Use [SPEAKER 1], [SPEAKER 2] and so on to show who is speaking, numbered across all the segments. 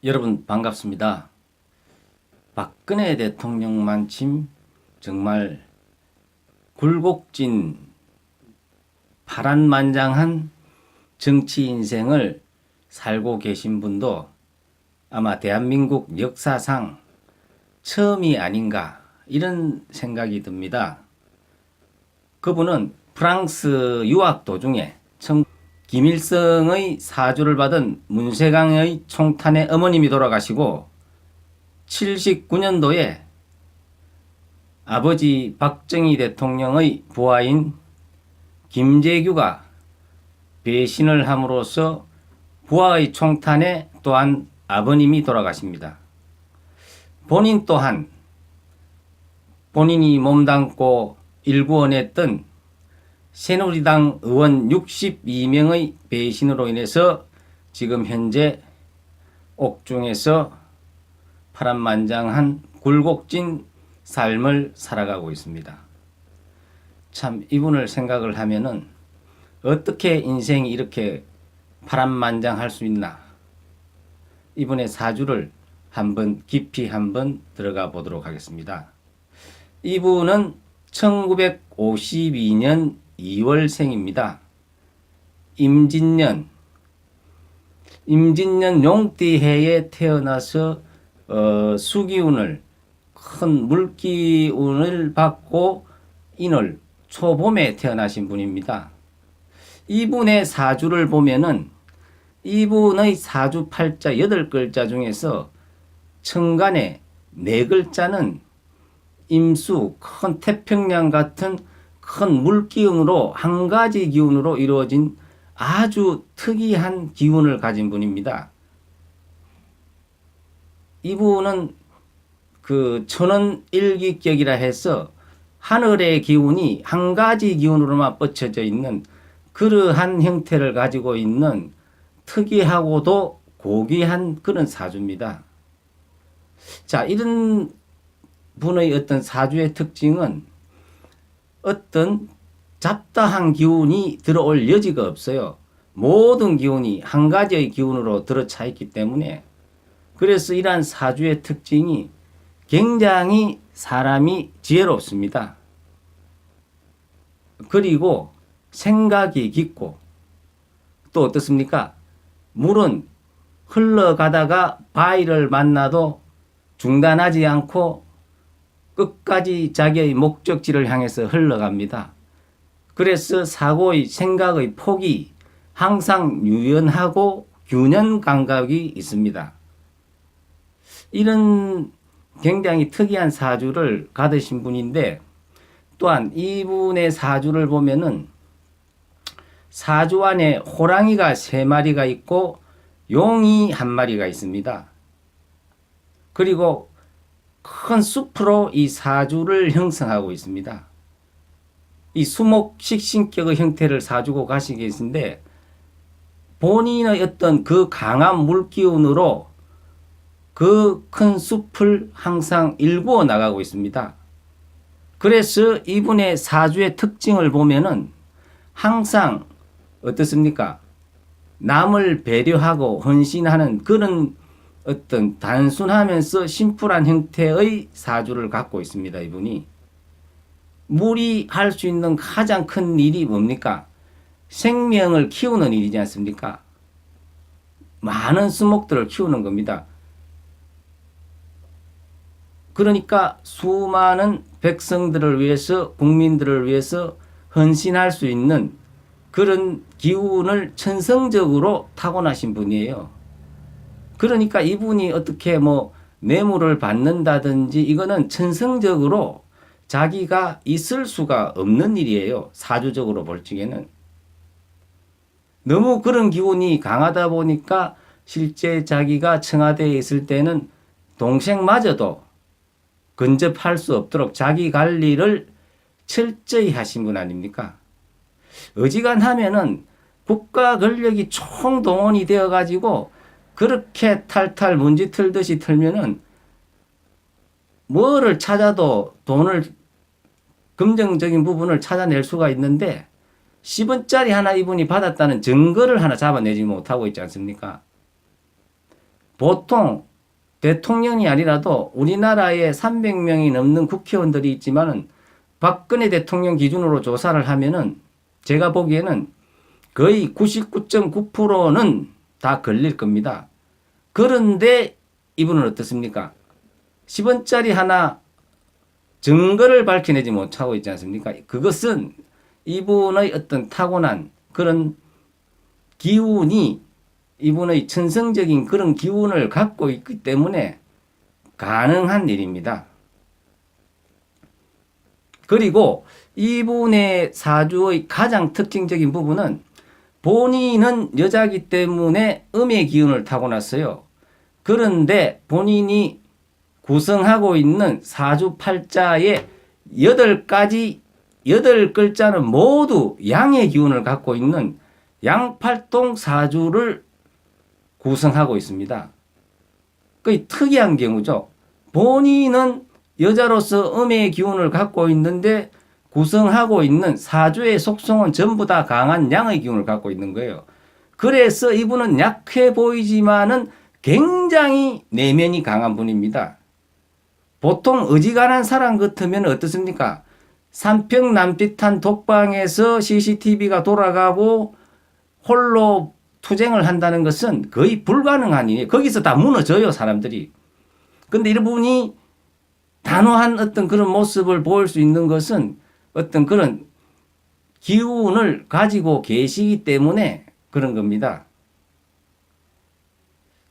[SPEAKER 1] 여러분 반갑습니다. 박근혜 대통령만 침 정말 굴곡진 파란만장한 정치 인생을 살고 계신 분도 아마 대한민국 역사상 처음이 아닌가 이런 생각이 듭니다. 그분은 프랑스 유학 도중에 김일성의 사주를 받은 문세강의 총탄의 어머님이 돌아가시고 79년도에 아버지 박정희 대통령의 부하인 김재규가 배신을 함으로써 부하의 총탄에 또한 아버님이 돌아가십니다. 본인 또한 본인이 몸담고 일구원했던 새누리당 의원 62명의 배신으로 인해서 지금 현재 옥중에서 파란만장한 굴곡진 삶을 살아가고 있습니다. 참 이분을 생각을 하면은 어떻게 인생이 이렇게 파란만장할 수 있나, 이분의 사주를 한번 깊이 한번 들어가 보도록 하겠습니다. 이분은 1952년 2월생입니다. 임진년 용띠해에 태어나서 수기운을, 큰 물기운을 받고 인월 초봄에 태어나신 분입니다. 이분의 사주를 보면은 이분의 사주 팔자 8글자 중에서 천간의 4글자는 임수, 큰 태평양 같은 큰 물기운으로, 한 가지 기운으로 이루어진 아주 특이한 기운을 가진 분입니다. 이분은 그 천원일기격이라 해서 하늘의 기운이 한 가지 기운으로만 뻗쳐져 있는 그러한 형태를 가지고 있는 특이하고도 고귀한 그런 사주입니다. 자, 이런 분의 어떤 사주의 특징은 어떤 잡다한 기운이 들어올 여지가 없어요. 모든 기운이 한 가지의 기운으로 들어차 있기 때문에, 그래서 이러한 사주의 특징이 굉장히 사람이 지혜롭습니다. 그리고 생각이 깊고, 또 어떻습니까? 물은 흘러가다가 바위를 만나도 중단하지 않고 끝까지 자기의 목적지를 향해서 흘러갑니다. 그래서 사고의, 생각의 폭이 항상 유연하고 균형 감각이 있습니다. 이런 굉장히 특이한 사주를 가지신 분인데, 또한 이분의 사주를 보면은 사주 안에 호랑이가 3마리가 있고 용이 1마리가 있습니다. 그리고 큰 숲으로 이 사주를 형성하고 있습니다. 이 수목식신격의 형태를 사주고 가시게 계신데, 본인의 어떤 그 강한 물기운으로 그 큰 숲을 항상 일구어 나가고 있습니다. 그래서 이분의 사주의 특징을 보면은 항상 어떻습니까? 남을 배려하고 헌신하는 그런 어떤 단순하면서 심플한 형태의 사주를 갖고 있습니다. 이분이. 물이 할 수 있는 가장 큰 일이 뭡니까? 생명을 키우는 일이지 않습니까? 많은 수목들을 키우는 겁니다. 그러니까 수많은 백성들을 위해서, 국민들을 위해서 헌신할 수 있는 그런 기운을 천성적으로 타고나신 분이에요. 그러니까 이분이 어떻게 뭐 뇌물을 받는다든지 이거는 천성적으로 자기가 있을 수가 없는 일이에요. 사주적으로 볼 적에는. 너무 그런 기운이 강하다 보니까 실제 자기가 청와대에 있을 때는 동생마저도 근접할 수 없도록 자기 관리를 철저히 하신 분 아닙니까? 어지간하면은 국가 권력이 총동원이 되어 가지고 그렇게 탈탈 문지 틀듯이 틀면은 뭐를 찾아도 돈을, 긍정적인 부분을 찾아낼 수가 있는데 10원짜리 하나 이분이 받았다는 증거를 하나 잡아내지 못하고 있지 않습니까? 보통 대통령이 아니라도 우리나라에 300명이 넘는 국회의원들이 있지만은 박근혜 대통령 기준으로 조사를 하면은 제가 보기에는 거의 99.9%는 다 걸릴 겁니다. 그런데 이분은 어떻습니까? 10원짜리 하나 증거를 밝혀내지 못하고 있지 않습니까? 그것은 이분의 어떤 타고난 그런 기운이 이분의 천성적인 그런 기운을 갖고 있기 때문에 가능한 일입니다. 그리고 이분의 사주의 가장 특징적인 부분은 본인은 여자이기 때문에 음의 기운을 타고났어요. 그런데 본인이 구성하고 있는 사주팔자의 8가지, 8글자는 모두 양의 기운을 갖고 있는 양팔동 사주를 구성하고 있습니다. 거의 특이한 경우죠. 본인은 여자로서 음의 기운을 갖고 있는데 구성하고 있는 사주의 속성은 전부 다 강한 양의 기운을 갖고 있는 거예요. 그래서 이분은 약해 보이지만은 굉장히 내면이 강한 분입니다. 보통 어지간한 사람 같으면 어떻습니까? 삼평남빛한 독방에서 CCTV가 돌아가고 홀로 투쟁을 한다는 것은 거의 불가능한 일이에요. 거기서 다 무너져요, 사람들이. 근데 이분이 단호한 어떤 그런 모습을 보일 수 있는 것은 어떤 그런 기운을 가지고 계시기 때문에 그런 겁니다.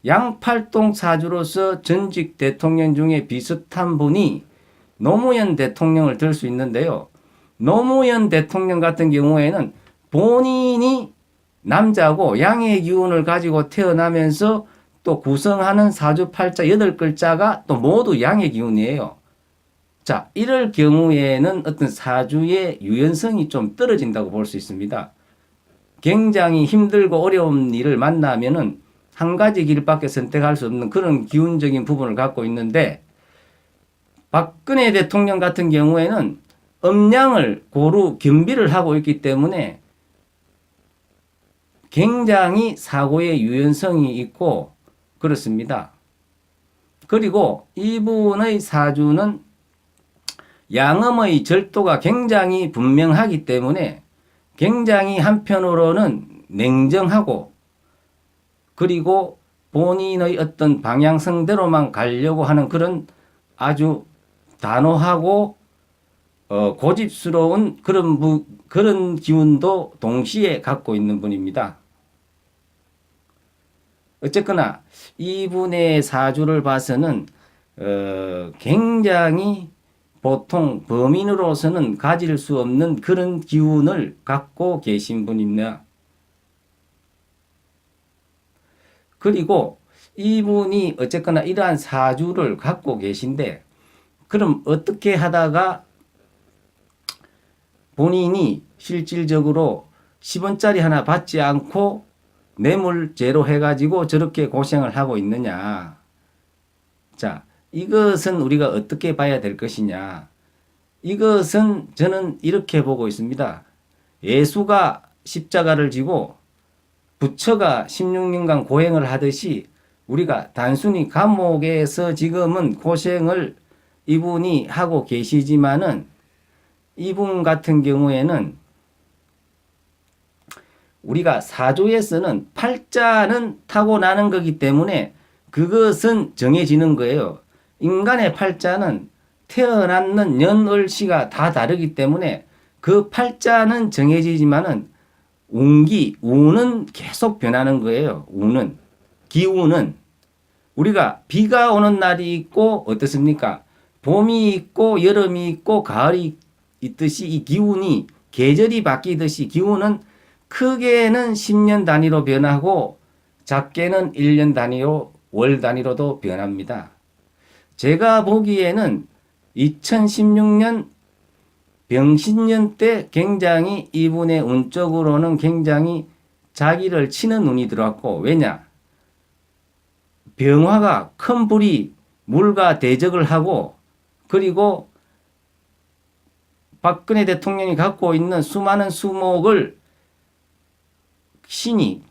[SPEAKER 1] 양팔동 사주로서 전직 대통령 중에 비슷한 분이 노무현 대통령을 들 수 있는데요. 노무현 대통령 같은 경우에는 본인이 남자고 양의 기운을 가지고 태어나면서 또 구성하는 사주팔자 8글자가 또 모두 양의 기운이에요. 자, 이럴 경우에는 어떤 사주의 유연성이 좀 떨어진다고 볼 수 있습니다. 굉장히 힘들고 어려운 일을 만나면은 한 가지 길밖에 선택할 수 없는 그런 기운적인 부분을 갖고 있는데 박근혜 대통령 같은 경우에는 음양을 고루 겸비를 하고 있기 때문에 굉장히 사고의 유연성이 있고 그렇습니다. 그리고 이분의 사주는 양음의 절도가 굉장히 분명하기 때문에 굉장히 한편으로는 냉정하고 그리고 본인의 어떤 방향성대로만 가려고 하는 그런 아주 단호하고 고집스러운 그런 기운도 동시에 갖고 있는 분입니다. 어쨌거나 이분의 사주를 봐서는 굉장히 보통 범인으로서는 가질 수 없는 그런 기운을 갖고 계신 분입니다. 그리고 이분이 어쨌거나 이러한 사주를 갖고 계신데 그럼 어떻게 하다가 본인이 실질적으로 10원짜리 하나 받지 않고 뇌물죄로 해가지고 저렇게 고생을 하고 있느냐. 자, 이것은 우리가 어떻게 봐야 될 것이냐. 이것은 저는 이렇게 보고 있습니다. 예수가 십자가를 지고 부처가 16년간 고행을 하듯이 우리가 단순히 감옥에서 지금은 고생을 이분이 하고 계시지만은 이분 같은 경우에는 우리가 사주에서는 팔자는 타고나는 거기 때문에 그것은 정해지는 거예요. 인간의 팔자는 태어났는 년월시가 다 다르기 때문에 그 팔자는 정해지지만은 운은 계속 변하는 거예요. 운은. 기운은. 우리가 비가 오는 날이 있고 어떻습니까? 봄이 있고 여름이 있고 가을이 있듯이 이 기운이 계절이 바뀌듯이 기운은 크게는 10년 단위로 변하고 작게는 1년 단위로 월 단위로도 변합니다. 제가 보기에는 2016년 병신년 때 굉장히 이분의 운적으로는 굉장히 자기를 치는 운이 들어왔고 왜냐? 병화가 큰 불이 물과 대적을 하고 그리고 박근혜 대통령이 갖고 있는 수많은 수목을 신이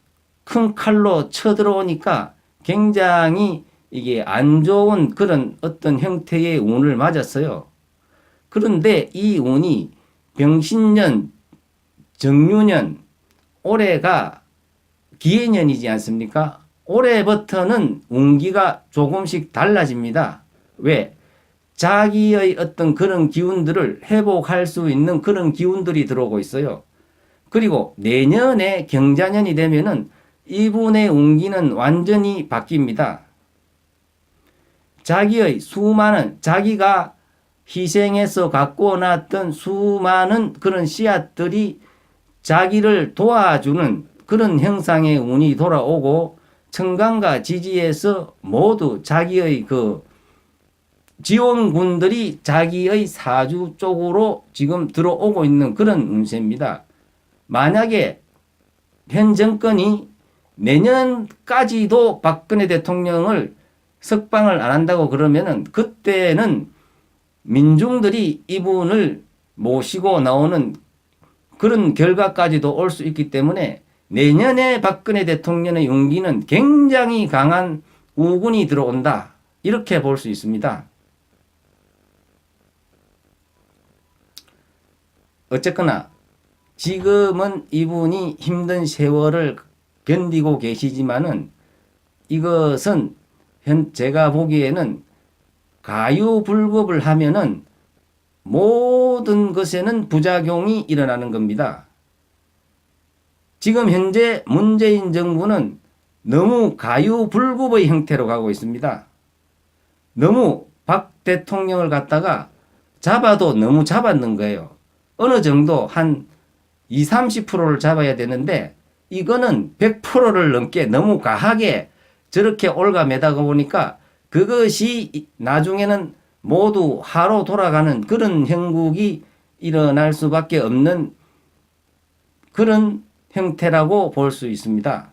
[SPEAKER 1] 큰 칼로 쳐들어오니까 굉장히 이게 안 좋은 그런 어떤 형태의 운을 맞았어요. 그런데 이 운이 병신년, 정유년, 올해가 기해년이지 않습니까? 올해부터는 운기가 조금씩 달라집니다. 왜? 자기의 어떤 그런 기운들을 회복할 수 있는 그런 기운들이 들어오고 있어요. 그리고 내년에 경자년이 되면은 이분의 운기는 완전히 바뀝니다. 자기의 수많은, 자기가 희생해서 갖고 놨던 수많은 그런 씨앗들이 자기를 도와주는 그런 형상의 운이 돌아오고, 청강과 지지에서 모두 자기의 그 지원군들이 자기의 사주 쪽으로 지금 들어오고 있는 그런 운세입니다. 만약에 현 정권이 내년까지도 박근혜 대통령을 석방을 안 한다고 그러면은, 그때는 민중들이 이분을 모시고 나오는 그런 결과까지도 올 수 있기 때문에 내년에 박근혜 대통령의 용기는 굉장히 강한 우군이 들어온다, 이렇게 볼 수 있습니다. 어쨌거나 지금은 이분이 힘든 세월을 견디고 계시지만은, 이것은 제가 보기에는 가유불급을 하면은 모든 것에는 부작용이 일어나는 겁니다. 지금 현재 문재인 정부는 너무 가유불급의 형태로 가고 있습니다. 너무 박 대통령을 갖다가 잡아도 너무 잡았는 거예요. 어느 정도 한 20, 30%를 잡아야 되는데, 이거는 100%를 넘게 너무 과하게 저렇게 올가매다가 보니까 그것이 나중에는 모두 하로 돌아가는 그런 형국이 일어날 수밖에 없는 그런 형태라고 볼 수 있습니다.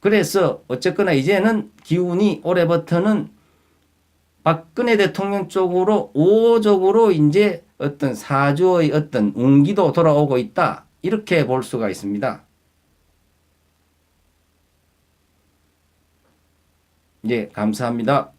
[SPEAKER 1] 그래서 어쨌거나 이제는 기운이 올해부터는 박근혜 대통령 쪽으로 우호적으로 이제 어떤 사주의 어떤 운기도 돌아오고 있다, 이렇게 볼 수가 있습니다. 예, 감사합니다.